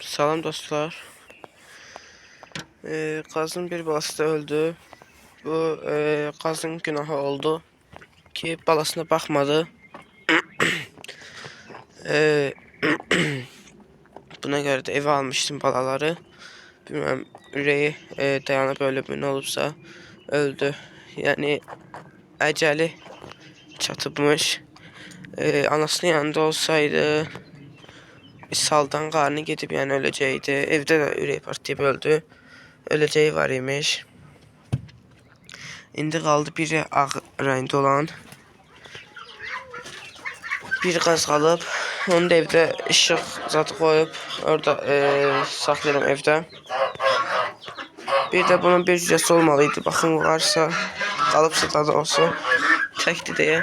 Salam dostlar. Qazın bir balası da öldü. Bu qazın günahı oldu ki balasına bakmadı. E, Buna göre de eve almıştım balaları. Bilmem üreği dayanıp ölüp ne olursa öldü. Yani eceli çatıbmış. Anasının yanında olsaydı saldan qarnı gedib yani öləcəkdi. Evdə də ürək partlayıb öldü. Öləcəyi var imiş. İndi qaldı biri ağ rəngdə olan. Bir qaz qalıb. Onu da evdə işıq zadı qoyub orada saxlayıram evdə. Bir də bunun bir cücəsi olmalıydı. Baxın varsa qalıbsa da olsa çəkdi deyə.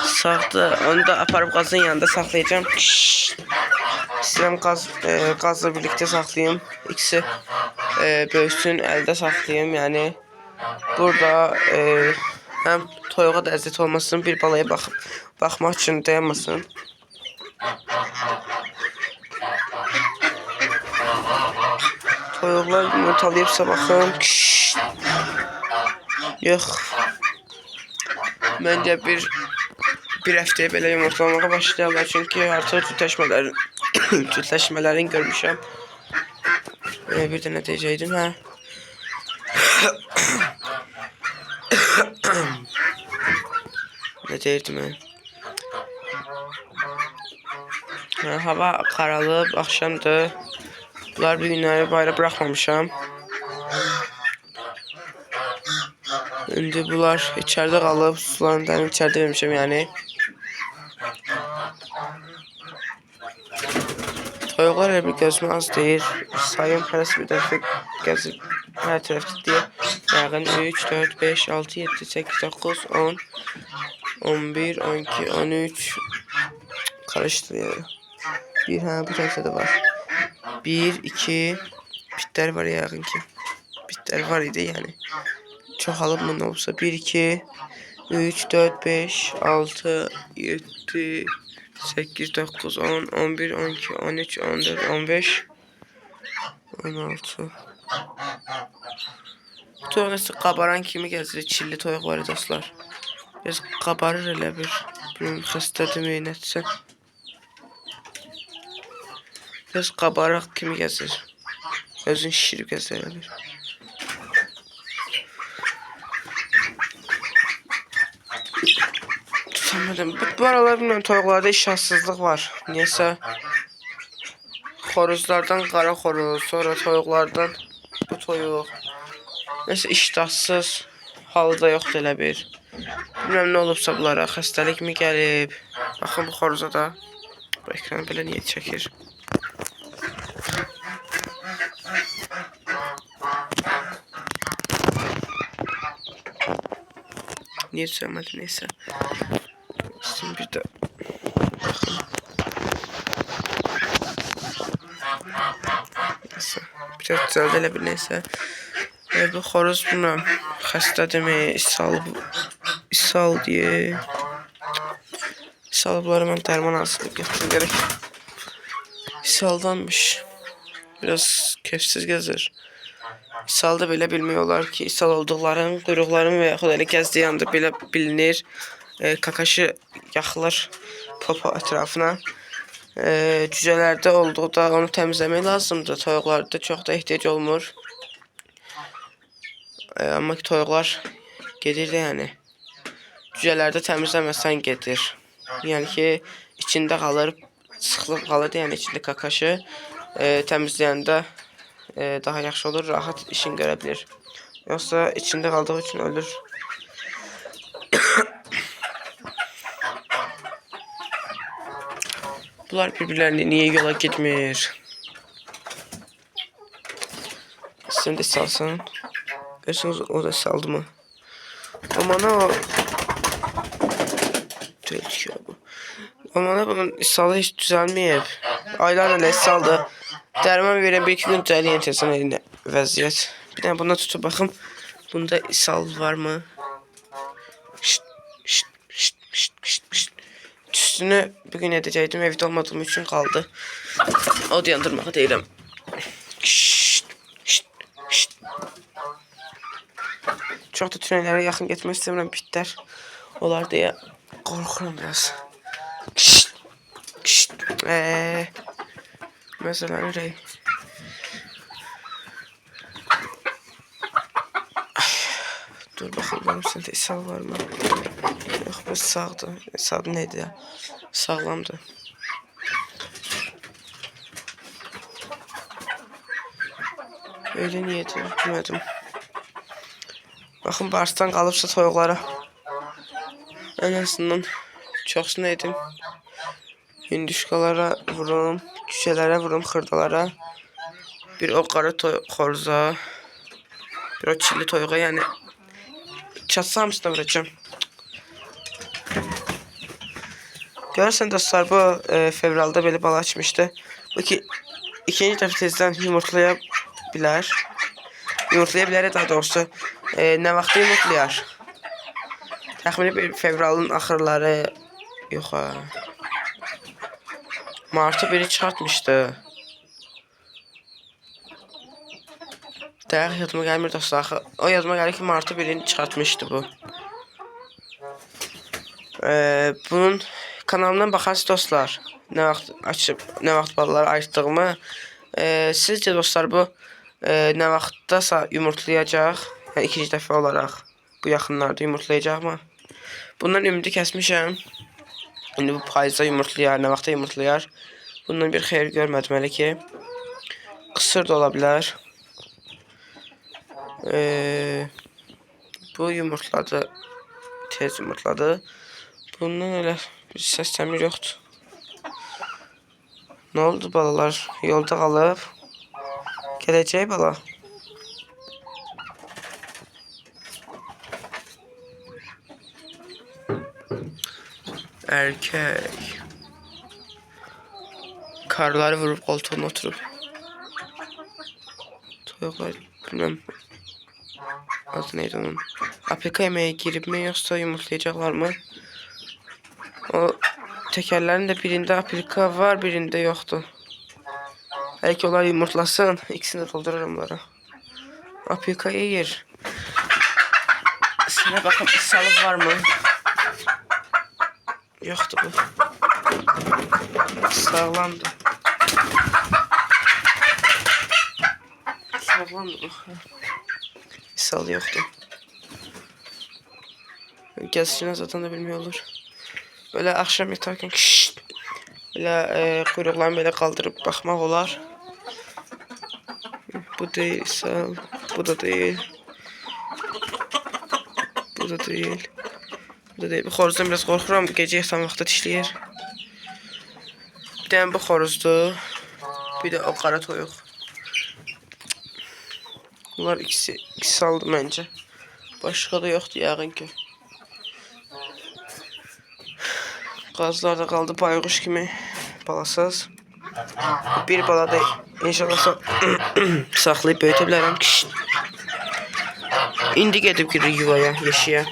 Sağdı. Onu da aparıb qazın yanında saxlayacağım. İstəyirəm qazla birlikte saxlayayım. İkisi böyüsün, əldə saxlayayım. Yəni burada həm toyuğa da əziyyət olmasın, bir balaya baxmaq üçün dayanmasın. Toyuqlar yumurtalayıbsa baxın. Yox. Məncə bir həftəyə belə yumurtlamağa başlayırlar. Çünki artıq cütləşmələrini görmüşəm. Bir də nə deyəcəkdim, hə? Ne deyirdim mən? Hava qaralıb, axşamdır. Bunlar bir günləri bayra buraxmamışam. İndi bunlar içəridə qalıb, sularını da içəridə vermişəm yəni. Toyuqlar elə bir gözümə az deyir. Sayım hərəsi bir dəfə gəzib hər tərəfdə deyir. Yəqin 3, 4, 5, 6, 7, 8, 9, 10, 11, 12, 13 karıştı ya. Bir bu tərəfdə də var. 1, 2 bitlər var yəqin ki. Bitlər var idi yəni. Çoxalıb mı nə olsa 1, 2, 3, 4, 5, 6, 7, 8, 9, 10, 11, 12, 13, 14, 15, 16. Toyuq nəsə qabaran kimi gəzir. Çilli toyuq var dostlar. Biraz qabarır elə bir. Bilmem xəstədir mi, nədirsə. Biraz qabaraq kimi gəzir. Özün şişirib gəzir elə bir. Tutamadım. Bu aralar bilmem toyuqlarda iştahsızlıq var. Niyəsə xoruzlardan qara xoruz, sonra toyuqlardan bu toyuq. Neyse iştahsız halı da yoxdur elə bir. Bilmem nə olubsa bunlara, xəstəlik mi gəlib. Baxın bu xoruza da. Bu ekranı belə niyə çəkir? Niyə söyləmədi, neysə. Şimdi bir də baxın. Neysə, bir də düzəldə elə bir neysə. Bu xoruz bilmem xəstədirmi, ishal diye. İshalıbları mən dərman hazırlayıb gətirim gerek. İshaldanmış. Biraz kefsiz gəzir. İshalda belə bilmək olar ki, ishal olduqların, quyruqların və yaxud elə gəzdiyi anda belə bilinir. Kakaşı yaxılır popo ətrafına. Cücələrdə olduqda onu təmizləmək lazımdır. Toyuqlarda çox da ehtiyac olmur. Amma ki toyuqlar gedir də yəni. Cücələrdə təmizləməsən gedir. Yəni ki içində qalır, sıxlıq qalır yəni içində kakaşı. Təmizləyəndə daha yaxşı olur, rahat işin görə bilir. Yoxsa içində qaldığı üçün ölür. Bunlar bir-birlərini niyə yola getmir? Sen de salsan. Görürsünüz o da saldı mı? Amana o tehlikeli bu. Amana bunun ishalı hiç düzəlməyib. Aylarla ishaldı. Dərman verən 1-2 gün düzəliyən tezən elinə vəziyyət. Bir dənə buna tutub baxım. Bunda ishal var mı? Üstünü bugün edəcəkdim, evdə olmadığım üçün qaldı. Od yandırmağı deyirəm. Şşt, şşt, şşt. Çox da tünellərə yaxın getmək istəmirəm, bitlər olar deyə qorxuram biraz. Şşt, şşt. Məsələn, ürək. Dur baxım, benim sende ishal var mı? Yox, bu sağdır. Sağ neydi ya? Sağlamdır. Öyle niyetim, bilmədim. Baxın, barsdan qalıbsa toyuqlara. En azından çoxsunu edim. Hinduşkalara vururum, cücələrə vururum, xırdalara. Bir o qara xoruza. Bir o çilli toyuğa, yəni çatsa hamısına vuracağım. Görürsən dostlar, bu fevralda belə bala açmışdı. Bu ki ikinci dəfə tezdən yumurtlaya bilər. Yumurtlaya bilər daha doğrusu. Nə vaxt yumurtlayar? Təxmini bir fevralın axırları, yox ha. Martı biri çıxartmışdı. Dəqiq yadıma gəlmir dostlar. O yadıma gəlir ki, Martı birini çıxartmışdı bu. Bunun kanalından baxarsınız dostlar. Nə vaxt açıb, nə vaxt balaları ayırtdığımı. Sizcə dostlar, bu nə vaxtdasa yumurtlayacaq? Yəni ikinci dəfə olaraq bu yaxınlarda yumurtlayacaqmı? Bundan ümidi kəsmişəm. İndi bu payızda yumurtlayar, nə vaxtda yumurtlayar? Bundan bir xeyir görmədim hələ ki. Qısır da ola bilər. Bu yumurtladı. Tez yumurtladı. Bundan öyle bir səs təmir yoxdur. Ne oldu balalar? Yolda qalıb. Gələcək bala. Erkek. Karları vurup koltuğuna oturup. Toyuqlar bilmem. Adı neydi onun? APK yemeğe girip mi yoksa yumurtlayacaklar mı? O tekerlerin de birinde APK var, birinde yoktu. Belki onlar yumurtlasın. İkisini de doldururum onlara. APK yer. Sana bakın, salı var mı? Yoktu bu. Sağlamdı. Sağlamdı bu. Salı yoktu. Gəzişinə zaten da bilmiyor olur. Böyle akşam yatarken şşt, böyle kuyruklarını böyle kaldırıp bakmak olar. Bu değil, sağ, bu da değil. Bu da değil. Bu da değil. Bu xoruzdan biraz qorxuram. Gecə yatan vaxtda dişləyir. Bir dənə bu xoruzdur. Bir de o qara toyuq. Bunlar ikisi aldı məncə. Başqa da yoxdur yəqin ki. Qazlar da qaldı bayquş kimi balasız. Bir bala da inşallah saxlayıb böyütə bilərəm. İndi gedib girir yuvaya, yeşiyə.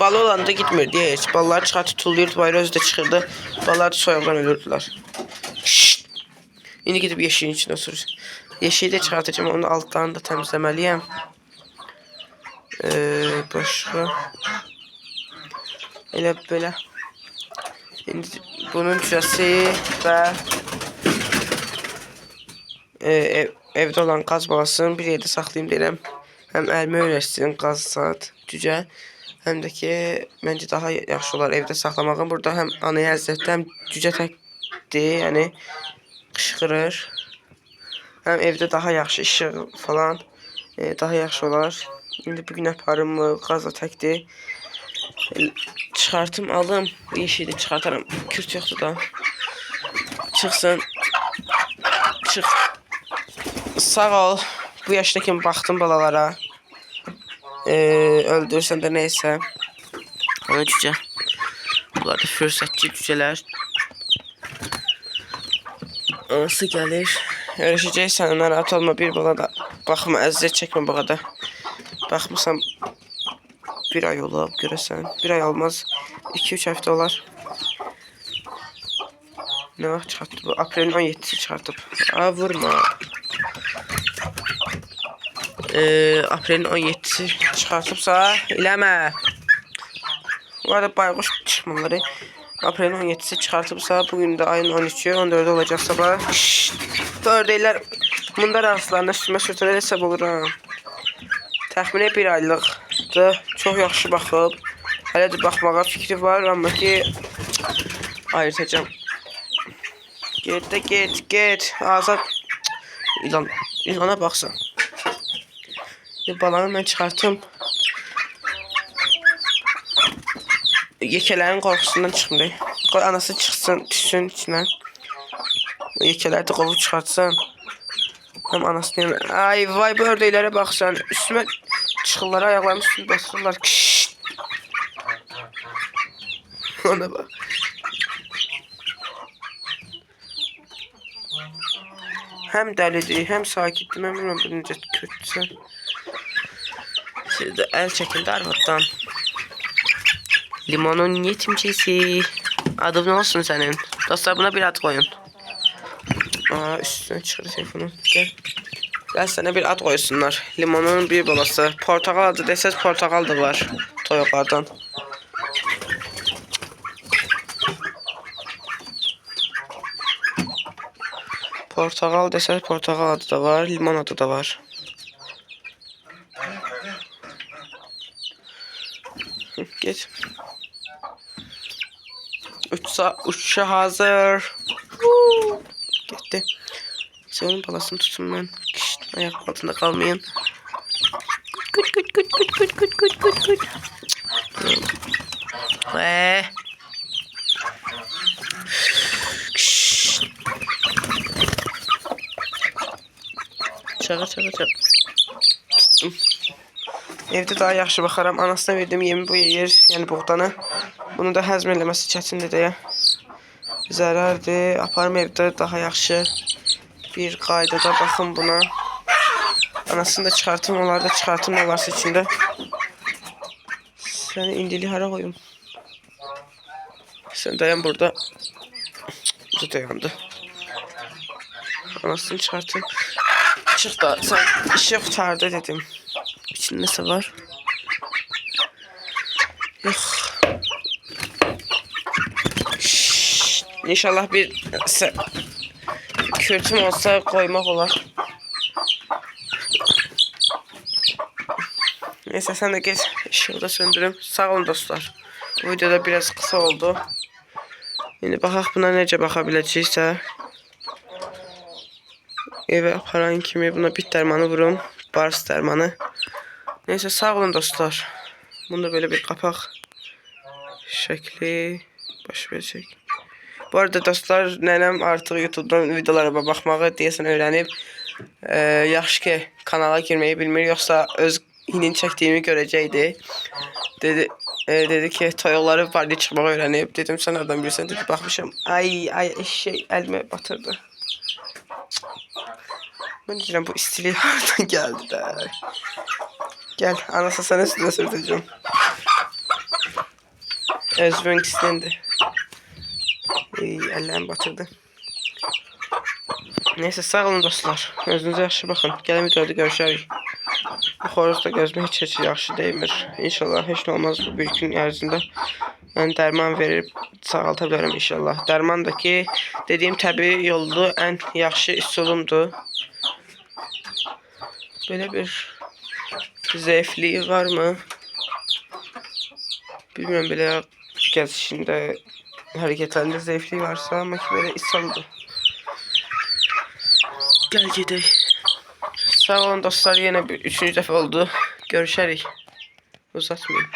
Balı olanda gitmirdi heç. Balları çıxar tutuluyurdu, bayra özü də çıxırdı. Ballar da soyuqdan ölürdülər. İndi gedib yeşiyin içində oturur. Yeşiyi də çıxartacağım, onun altlarını da təmizləməliyəm. Başqa. Elə belə. İndi bunun cücəsi və evdə olan qaz balasını bir yerdə saxlayayım deyirəm. Həm əlimə öyrəşsin qaz saat cücə. Həm də ki, məncə daha yaxşı olar evdə saxlamağım. Burada həm anaya əziyyətdə, həm cücə təkdir, yəni qışqırır. Həm evdə daha yaxşı işıq falan daha yaxşı olar. İndi bugün aparım mı, qazla təkdir. Çıxartım, alım, yeşili çıxartaram. Kürt yoxdur da. Çıxsın. Çıx. Sağ ol. Bu yaşda kimi baxdım balalara. Öldürürsən də neysə. Ana cücə. Bunlar da fürsətçi cücələr. Anası gəlir. Öyrəşəcəksən, narahat olma, bir bala da. Baxma, əziyyət çəkmə bu qədər. Baxmısan, bir ay olub, görəsən. Bir ay olmaz, 2-3 həftə olar. Ne vaxt çıxartdı bu? Aprelin 17'si çıxartıb. Aa, vurma. Aprelin 17'si çıxartıbsa eləmə. Bu arada bayquş çıxmaları. Aprelin 17'si çıxartıbsa bugün de ayın 13'ü 14'ü olacaq sabah. Gördeylər. Mundar ağızlarına üstümə sürtələ hesab olur ha. Təxminə 1 aylıqdır. Çox yaxşı baxıb. Hələ də baxmağa fikri var, amma ki ayırtacağım. Get de get. Azad. İlana baxsan. Balanı mən çıxartım. Yekələrin qorxusundan çıxmır. Qoy anası çıxsın, düşsün içinə. Yekələri də qovub çıxartsın. Həm anasını yanına. Ay vay, bu ördəklərə baxsan. Üstümə çıxırlar, ayaqlarımın üstünü basırlar. Kişt. Ona bax. Həm dəlidir, həm sakitdir. Mən bilmirəm bu necə kötüsən. Siz də əl çəkin də arvaddan. Limonun yetimçisi. Adı ne olsun senin? Dostlar, buna bir ad koyun. Aa, üstüne çıkır telefonu. Gel. Gel, sana bir ad koysunlar. Limonun bir balası. Portakal adı deseniz portakal da var. Toyuqlardan. Portakal deseniz portakal adı da var. Limon adı da var. Geç. Uçuşa hazır. Gitti. Senin balasını tutun ben. Kişt, ayak altında kalmayın. Kut. Çağır. Tuttum. Evde daha yaxşı baxaram. Anasına verdim yemi bu yer, yani buğdanı. Bunu da həzm eləməsi çətindir deyə. Zərərdir. Aparım evdə daha yaxşı bir qaydada baxın buna. Anasını da çıxartım, onları da çıxartım ne varsa içində. Səni indili hara koyum? Sen dayan burada. Bu dayandı. Anasını çıxartım. Çıx da sen işi kurtardı dedim. İçinde neyse var. Yok. İnşallah bir kürtüm olsa koymak olar. Neyse sen de geç. Işığı da söndürüm. Sağ olun dostlar. Bu videoda biraz kısa oldu. Şimdi baxaq buna necə baxa biləcəksə. Eve aparan kimi buna bit dərmanı vurum. Bars dərmanı. Neyse sağ olun dostlar. Bunda böyle bir kapak şekli baş verecek. Bu arada dostlar, nənəm artık YouTube'dan videolara baxmağı deyəsən öyrənib. Yaxşı ki kanala girmeyi bilmir, yoksa öz inin çəkdiyimi görəcəkdi. Dedi ki toyuqları parti çıxmağı öyrənib. Dedim sen oradan bilirsən, dedi baxmışam. Ay eşek elime batırdı. Ben deyirəm bu istili hardan geldi de. Gel anası sana üstüne sürteceğim. Özbün istendi. Ellerim batırdı. Neyse sağ olun dostlar. Özünüze yaxşı baxın. Gəlin videoda görüşərik. Bu xoruzda gözümə heç yaxşı değmir. İnşallah heç nə olmaz bu bir gün ərzində. Mən dərman verib sağalta bilərəm inşallah. Dərman da ki dediyim təbii yoldu, ən yaxşı üsulumdur. Böyle bir zayıflığı var mı? Bilmiyorum, böyle gezişinde hareketlerinde zayıflığı varsa, ama ki böyle ishal. Gel gidelim. Sağ olun dostlar, yine bir 3. defa oldu. Görüşərik. Uzatmayayım.